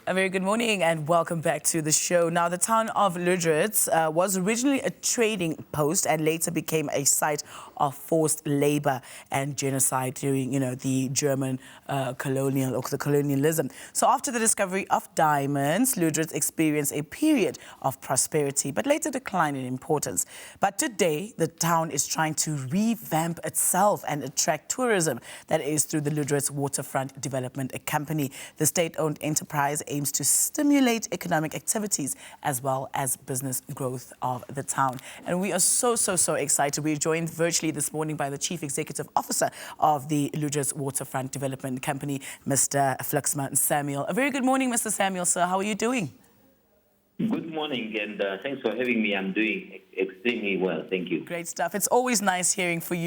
A very good morning and welcome back to the show. Now, the town of Luderitz was originally a trading post and later became a site of forced labor and genocide during, the German colonialism. So after the discovery of diamonds, Luderitz experienced a period of prosperity, but later declined in importance. But today, the town is trying to revamp itself and attract tourism. That is through the Luderitz Waterfront Development Company. The state-owned enterprise aims to stimulate economic activities as well as business growth of the town. And we are so excited. We're joined virtually this morning by the Chief Executive Officer of the Luderitz Waterfront Development Company, Mr. Fluxman Samuel. A very good morning, Mr. Samuel, sir. How are you doing? Good morning, and thanks for having me. I'm doing extremely well. Thank you. Great stuff. It's always nice hearing from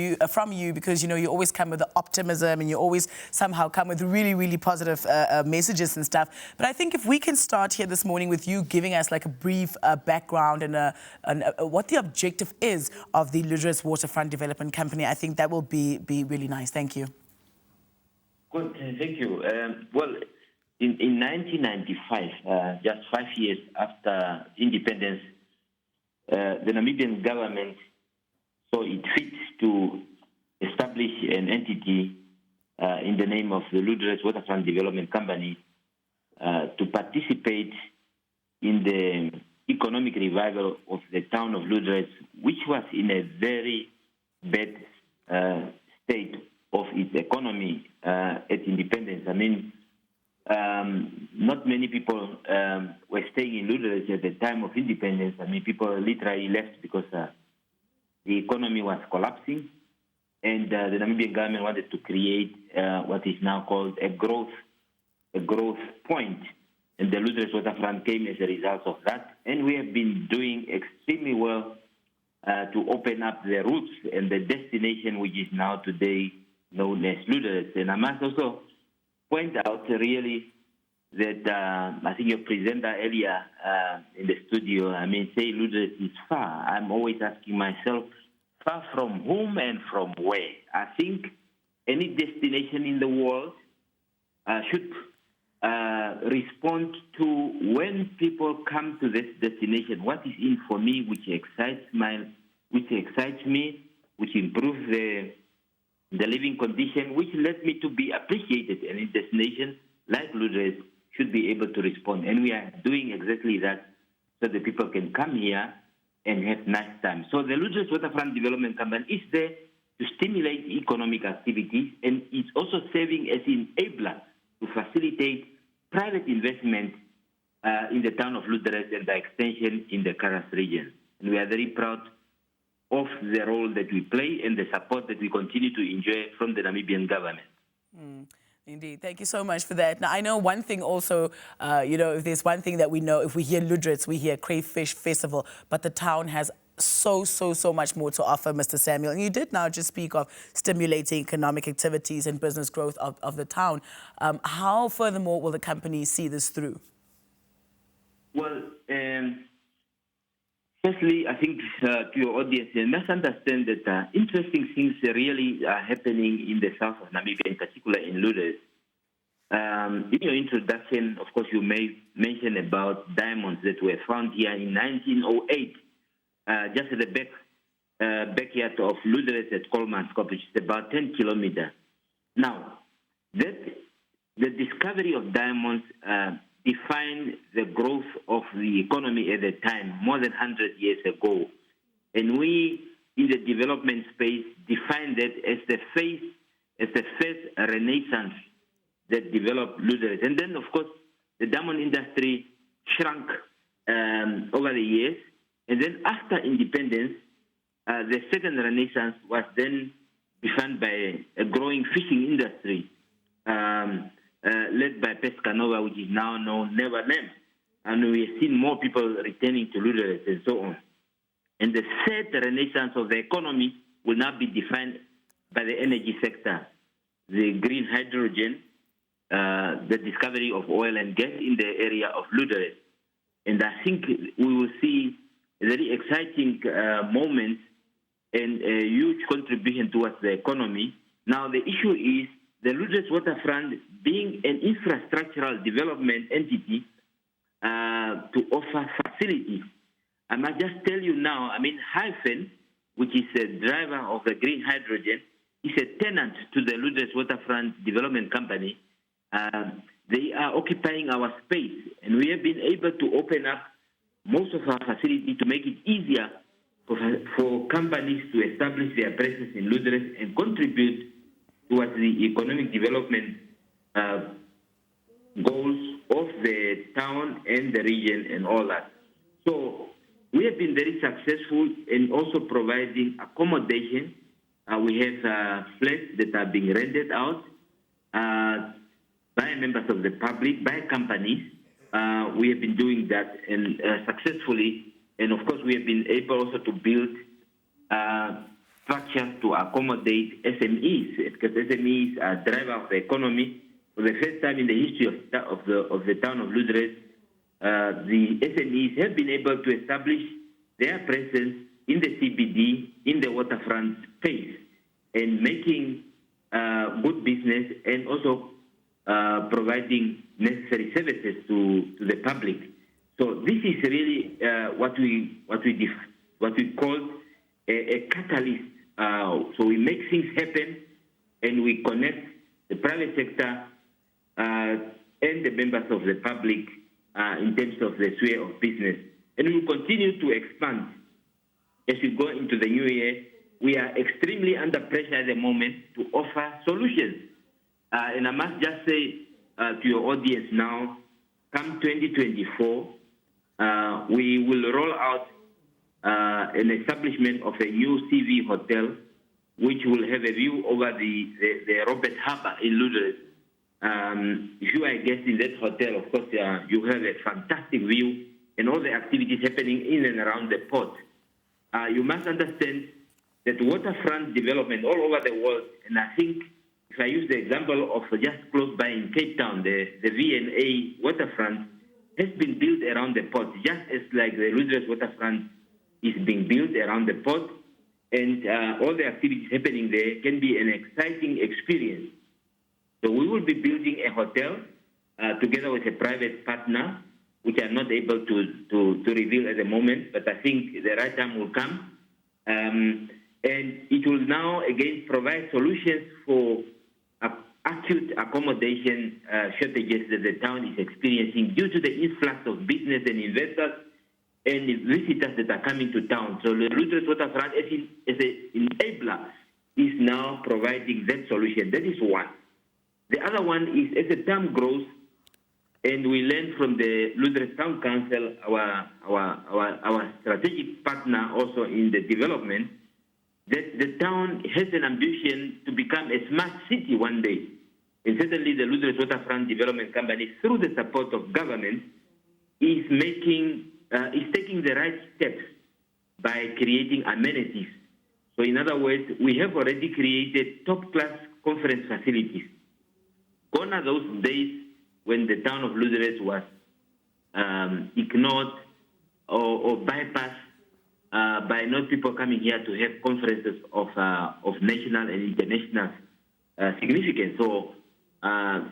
you because, you always come with the optimism and you always somehow come with really positive messages and stuff. But I think if we can start here this morning with you giving us like a brief background and what the objective is of the Luderitz Waterfront Development Company, I think that will be really nice. Thank you. Good. Thank you. In 1995, just 5 years after independence, the Namibian government saw it fit to establish an entity in the name of the Luderitz Waterfront Development Company to participate in the economic revival of the town of Luderitz, which was in a very bad state of its economy at independence. I mean, not many people were staying in Luderitz at the time of independence. I mean, people literally left because the economy was collapsing, and the Namibian government wanted to create what is now called a growth point. And the Luderitz Waterfront came as a result of that. And we have been doing extremely well to open up the routes and the destination, which is now today known as Luderitz. And I must also point out really that I think your presenter earlier in the studio, say Luderitz is far. I'm always asking myself, far from whom and from where? I think any destination in the world should respond to when people come to this destination, what is in for me, which excites me, which improves the living condition, which led me to be appreciated. And a destination like Luderitz should be able to respond. And we are doing exactly that so that people can come here and have nice time. So the Luderitz Waterfront Development Company is there to stimulate economic activities, and it's also serving as an enabler to facilitate private investment in the town of Luderitz and the extension in the Karas region. And we are very proud of the role that we play and the support that we continue to enjoy from the Namibian government. Indeed. Thank you so much for that. Now, I know one thing also, if there's one thing that we know, if we hear Luderitz, we hear Crayfish Festival, but the town has so much more to offer, Mr. Samuel. And you did now just speak of stimulating economic activities and business growth of the town. How, furthermore, will the company see this through? Well, firstly, I think to your audience, you must understand that interesting things really are happening in the south of Namibia, in particular in Luderitz. In your introduction, of course, you may mention about diamonds that were found here in 1908, just at the backyard of Luderitz at Kolmanskop, which is about 10 kilometers. Now, the discovery of diamonds defined the growth of the economy at the time, more than 100 years ago. And we, in the development space, defined that as the first renaissance that developed Luderitz. And then, of course, the diamond industry shrunk over the years. And then after independence, the second renaissance was then defined by a growing fishing industry, led by Pescanova, which is now known Neverland. And we have seen more people returning to Luderitz and so on. And the third renaissance of the economy will now be defined by the energy sector, the green hydrogen, the discovery of oil and gas in the area of Luderitz. And I think we will see a very exciting moment and a huge contribution towards the economy. Now, the issue is the Luderitz Waterfront being an infrastructural development entity to offer facilities. I must just tell you now, Hyphen, which is a driver of the green hydrogen, is a tenant to the Luderitz Waterfront Development Company. They are occupying our space, and we have been able to open up most of our facility to make it easier for companies to establish their presence in Luderitz and contribute towards the economic development goals of the town and the region and all that. So we have been very successful in also providing accommodation. We have flats that are being rented out by members of the public, by companies. We have been doing that and successfully. And of course, we have been able also to build structures to accommodate SMEs, because SMEs are driver of the economy. For the first time in the history of the town of Luderitz, the SMEs have been able to establish their presence in the CBD, in the waterfront space, and making good business and also providing necessary services to the public. So this is really what we call a catalyst. So we make things happen, and we connect the private sector and the members of the public in terms of the sphere of business. And we will continue to expand as we go into the new year. We are extremely under pressure at the moment to offer solutions. And I must just say to your audience now, come 2024, we will roll out an establishment of a new CV hotel, which will have a view over the Robert Harbour in Luderitz. If you are a guest in that hotel, of course, you have a fantastic view and all the activities happening in and around the port. You must understand that waterfront development all over the world, and I think if I use the example of just close by in Cape Town, the V&A waterfront has been built around the port, just as like the Luderitz Waterfront is being built around the port, and all the activities happening there can be an exciting experience. So we will be building a hotel together with a private partner, which I'm not able to reveal at the moment, but I think the right time will come. And it will now, again, provide solutions for acute accommodation shortages that the town is experiencing due to the influx of business and investors and visitors that are coming to town. So the Luderitz Waterfront, as an enabler, is now providing that solution. That is one. The other one is, as the town grows, and we learn from the Luderitz Town Council, our strategic partner also in the development, that the town has an ambition to become a smart city one day. And certainly the Luderitz Waterfront Development Company, through the support of government, is taking the right steps by creating amenities. So in other words, we have already created top-class conference facilities. Gone are those days when the town of Luderitz was ignored or bypassed by not people coming here to have conferences of national and international significance. So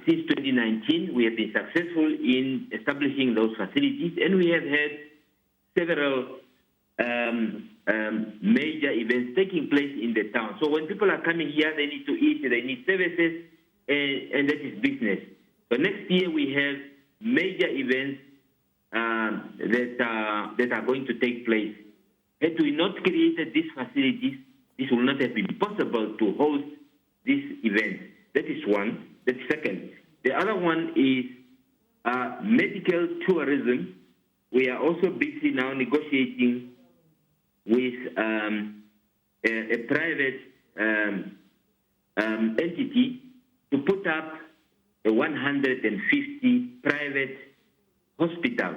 since 2019, we have been successful in establishing those facilities, and we have had several major events taking place in the town. So when people are coming here, they need to eat, they need services, and that is business. So next year we have major events that are going to take place. Had we not created these facilities, this would not have been possible to host this event. That is one. That's second. The other one is medical tourism. We are also busy now negotiating with a private entity to put up a 150 private hospital.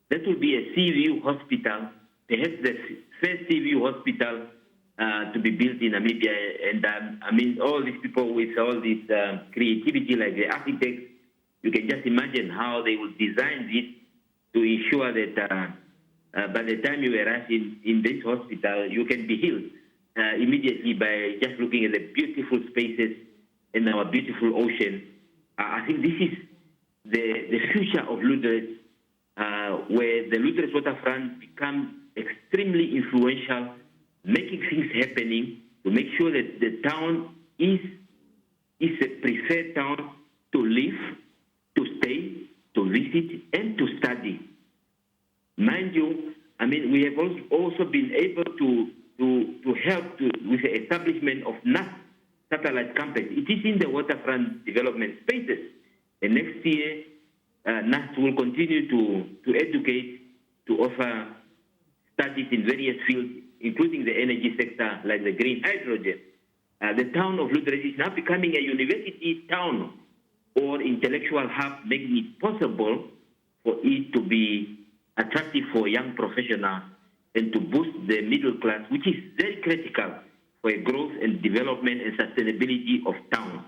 That will be a sea view hospital, perhaps the first sea view hospital to be built in Namibia. And all these people with all this creativity, like the architects, you can just imagine how they will design this to ensure that by the time you arrive in this hospital, you can be healed immediately by just looking at the beautiful spaces and our beautiful ocean. I think this is the future of Luderitz, where the Luderitz Waterfront becomes extremely influential, making things happening to make sure that the town is a preferred town to live, to stay, to visit, and to study. Mind you, I mean, we have also been able to help with the establishment of NAS satellite campus. It is in the waterfront development spaces. And next year, NAS will continue to educate, to offer studies in various fields, including the energy sector, like the green hydrogen. The town of Luderitz is now becoming a university town or intellectual hub, making it possible for it to be attractive for young professionals and to boost the middle class, which is very critical for growth and development and sustainability of towns.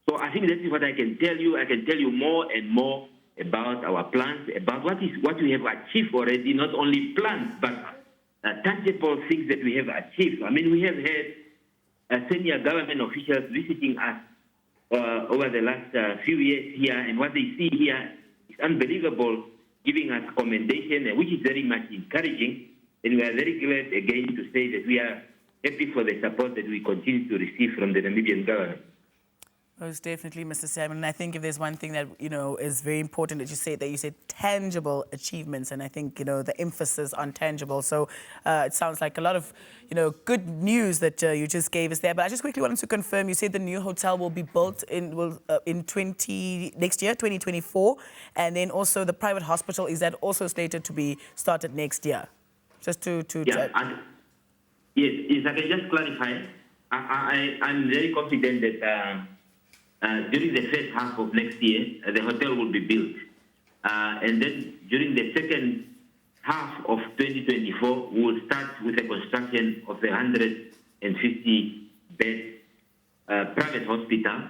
So I think that is what I can tell you. I can tell you more and more about our plans, about what we have achieved already, not only plans, but tangible things that we have achieved. I mean, we have had senior government officials visiting us over the last few years here, and what they see here is unbelievable, giving us commendation, which is very much encouraging. And we are very glad again to say that we are happy for the support that we continue to receive from the Namibian government. Most definitely, Mr. Samuel. And I think if there's one thing that, is very important that you said tangible achievements. And I think, the emphasis on tangible. So it sounds like a lot of, good news that you just gave us there. But I just quickly wanted to confirm, you said the new hotel will be built in next year, 2024. And then also the private hospital, is that also slated to be started next year? Just to yes, I can just clarify. I'm very confident that during the first half of next year, the hotel will be built. And then during the second half of 2024, we will start with the construction of the 150-bed private hospital.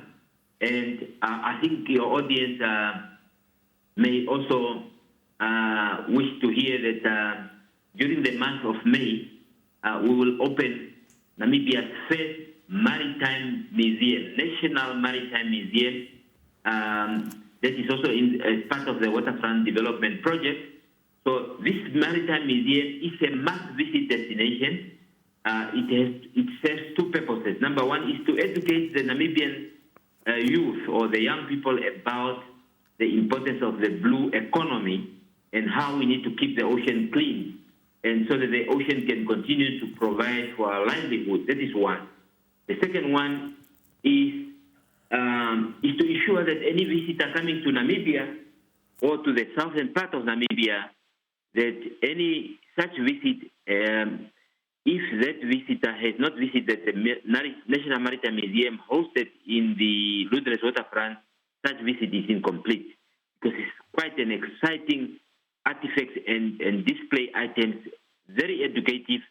And I think your audience may also wish to hear that during the month of May, we will open Namibia's first Maritime Museum, National Maritime Museum. That is also as part of the Waterfront Development Project. So this Maritime Museum is a must-visit destination. It serves two purposes. Number one is to educate the Namibian youth or the young people about the importance of the blue economy and how we need to keep the ocean clean, and so that the ocean can continue to provide for our livelihood. That is one. The second one is to ensure that any visitor coming to Namibia or to the southern part of Namibia, that any such visit, if that visitor has not visited the National Maritime Museum hosted in the Luderitz Waterfront, such visit is incomplete, because it's quite an exciting artifacts and display items, very educative,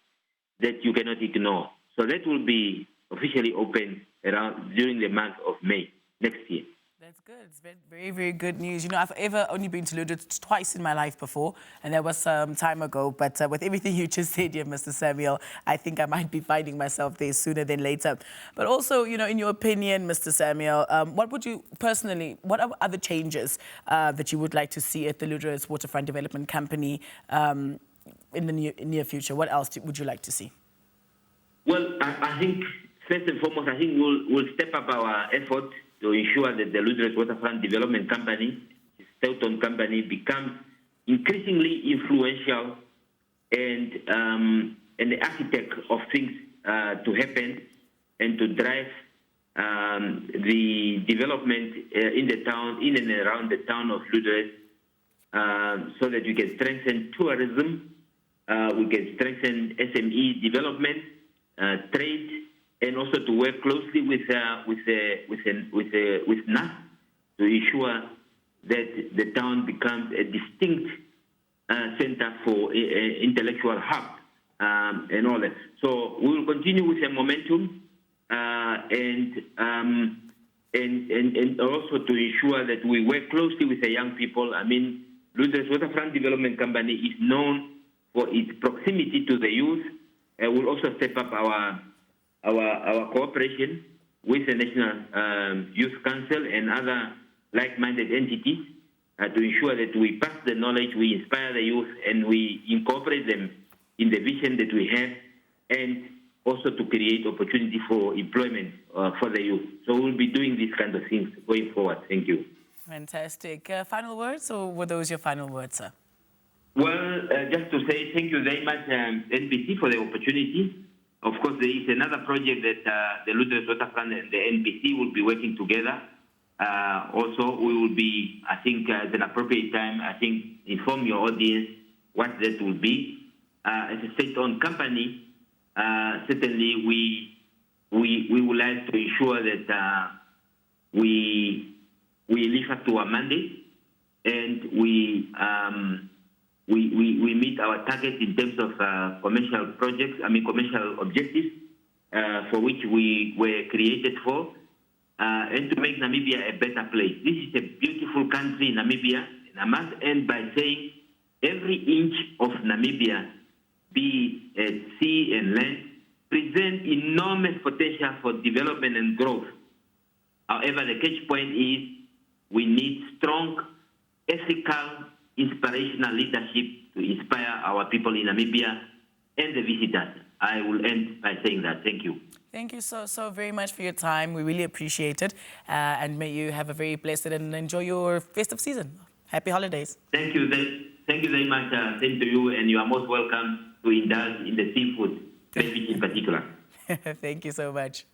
that you cannot ignore. So that will be officially open during the month of May next year. That's good. It's very, very good news. I've only been to Luderitz twice in my life before, and that was some time ago. But with everything you just said here, Mr. Samuel, I think I might be finding myself there sooner than later. But also, in your opinion, Mr. Samuel, what are other changes that you would like to see at the Luderitz Waterfront Development Company in the near future? What else would you like to see? Well, I think, first and foremost, we'll step up our effort to ensure that the Luderitz Waterfront Development Company, state-owned company, becomes increasingly influential and the architect of things to happen and to drive the development in the town, in and around the town of Luderitz, so that we can strengthen tourism, we can strengthen SME development, trade, and also to work closely with NAS to ensure that the town becomes a distinct center for intellectual hub and all that. So we will continue with the momentum and also to ensure that we work closely with the young people. I mean, Luderitz Waterfront Development Company is known for its proximity to the youth. We'll also step up our cooperation with the National Youth Council and other like-minded entities to ensure that we pass the knowledge, we inspire the youth, and we incorporate them in the vision that we have, and also to create opportunity for employment for the youth. So we'll be doing these kind of things going forward. Thank you. Fantastic. Final words, or were those your final words, sir? Well, just to say thank you very much, NBC, for the opportunity. Of course, there is another project that the Luderitz Waterfront and the NBC will be working together. Also, we will be, I think, at an appropriate time, I think, inform your audience what that will be. As a state-owned company, certainly we would like to ensure that we live up to our mandate and we meet our targets in terms of commercial projects, commercial objectives for which we were created for, and to make Namibia a better place. This is a beautiful country, Namibia, and I must end by saying every inch of Namibia, be it sea and land, present enormous potential for development and growth. However, the catch point is we need strong, ethical, inspirational leadership to inspire our people in Namibia and the visitors. I will end by saying that. Thank you. Thank you so very much for your time. We really appreciate it. And may you have a very blessed and enjoy your festive season. Happy holidays. Thank you. Thank you very much. Same to you. And you are most welcome to indulge in the seafood, fish in particular. Thank you so much.